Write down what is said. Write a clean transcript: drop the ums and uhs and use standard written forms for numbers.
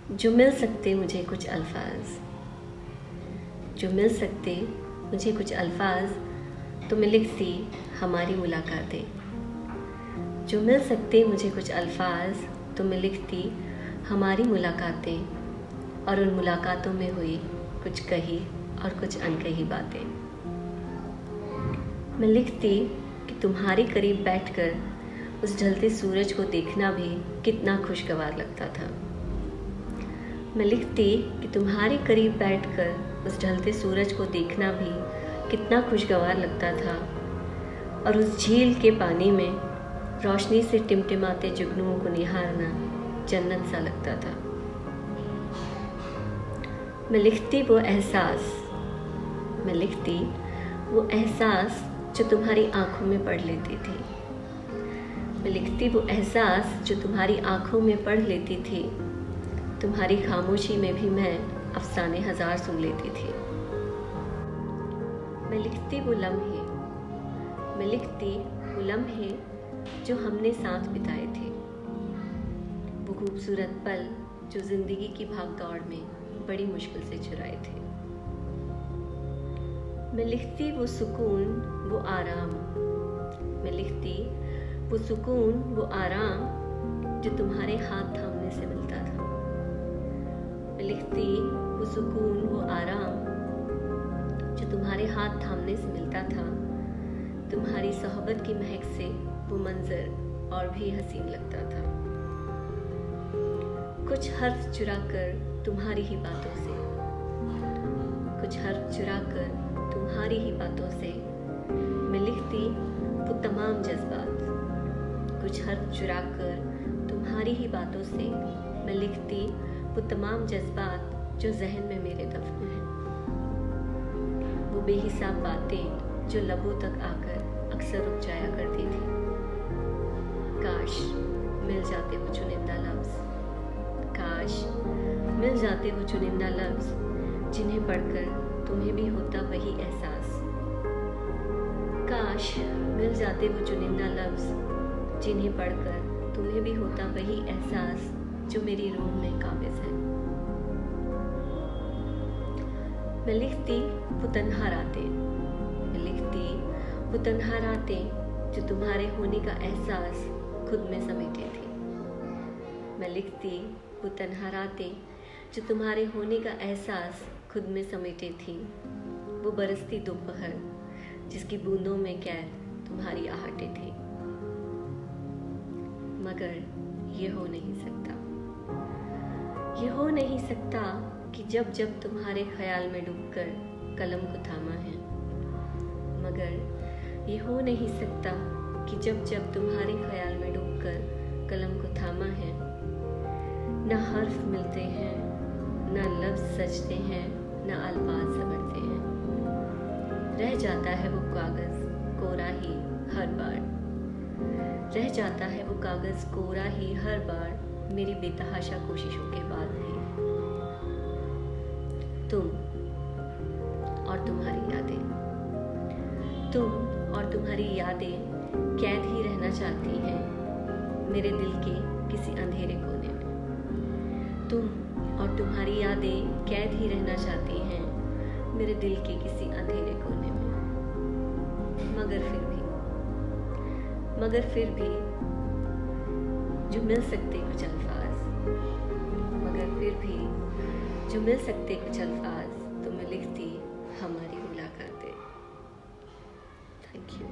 जो मिल सकते मुझे कुछ अल्फाज, जो मिल सकते मुझे कुछ अल्फाज, तो मैं लिखती हमारी मुलाकातें। जो मिल सकते मुझे कुछ अल्फाज, तो मैं लिखती हमारी मुलाकातें, और उन मुलाकातों में हुई कुछ कही और कुछ अनकही बातें। मैं लिखती कि तुम्हारे करीब बैठकर उस ढलते सूरज को देखना भी कितना खुशगवार लगता था। मैं लिखती कि तुम्हारे करीब बैठकर उस ढलते सूरज को देखना भी कितना खुशगवार लगता था, और उस झील के पानी में रोशनी से टिमटिमाते जुगनुओं को निहारना जन्नत सा लगता था। मैं लिखती वो एहसास, मैं लिखती वो एहसास जो तुम्हारी आंखों में पढ़ लेती थी। मैं लिखती वो एहसास जो तुम्हारी आंखों में पढ़ लेती थी। तुम्हारी खामोशी में भी मैं अफसाने हजार सुन लेती थी। मैं लिखती वो लम्हे, मैं लिखती वो लम्हे जो हमने साथ बिताए थे। वो खूबसूरत पल जो जिंदगी की भागदौड़ में बड़ी मुश्किल से चुराए थे। मैं लिखती वो सुकून, वो आराम, मैं लिखती वो सुकून, वो आराम जो तुम्हारे हाथ थामने से मिलता था। मैं लिखती वो सुकून, वो आराम जो तुम्हारे हाथ थामने से मिलता था। तुम्हारी सोहबत की महक से वो मंजर और भी हसीन लगता था। कुछ हर्फ चुराकर तुम्हारी ही बातों से, कुछ हर्फ चुराकर तुम्हारी ही बातों से मैं लिखती वो तमाम जज्बात। कुछ हर्फ चुराकर तुम्हारी ही बातों से मैं लिखती वो तमाम जज्बात जो जहन में मेरे दफन हैं। वो बेहिसाब बातें जो लबों तक आकर अक्सर रुक जाया करती थी। काश मिल जाते वो चुनिंदा लफ्ज, काश मिल जाते वो चुनिंदा लफ्ज जिन्हें पढ़कर तुम्हें भी होता वही एहसास। काश मिल जाते वो चुनिंदा लफ्ज जिन्हें पढ़कर तुम्हें भी होता वही एहसास जो मेरी रूह में काबिज है। मैं लिखती वो तन्हा रातें, मैं लिखती वो तन्हा रातें जो तुम्हारे होने का एहसास खुद में समेटे थी। मैं लिखती वो तन्हा रातें जो तुम्हारे होने का एहसास खुद में समेटे थी। वो बरसती दोपहर जिसकी बूंदों में कैद तुम्हारी आहटें थी। मगर ये हो नहीं सकता, ये हो नहीं सकता कि जब जब तुम्हारे ख्याल में डूबकर कलम को थामा है। मगर ये हो नहीं सकता कि जब जब तुम्हारे ख्याल में डूबकर कलम को थामा है। न हर्फ मिलते हैं, न लफ्ज सजते हैं, न अल्फाज संवरते हैं। रह जाता है वो कागज कोरा ही हर बार, रह जाता है वो कागज कोरा ही हर बार मेरी बेतहाशा कोशिशों के बाद भी। तुम और तुम्हारी यादें, तुम और तुम्हारी यादें कैद ही रहना चाहती हैं मेरे दिल के किसी अंधेरे कोने में। तुम और तुम्हारी यादें कैद ही रहना चाहती हैं मेरे दिल के किसी अंधेरे कोने में। मगर फिर भी जो मिल सकते कुछ अल्फाज, मगर फिर भी जो मिल सकते कुछ अल्फाज, तो मैं लिखती हमारी मुलाकातें। Thank you.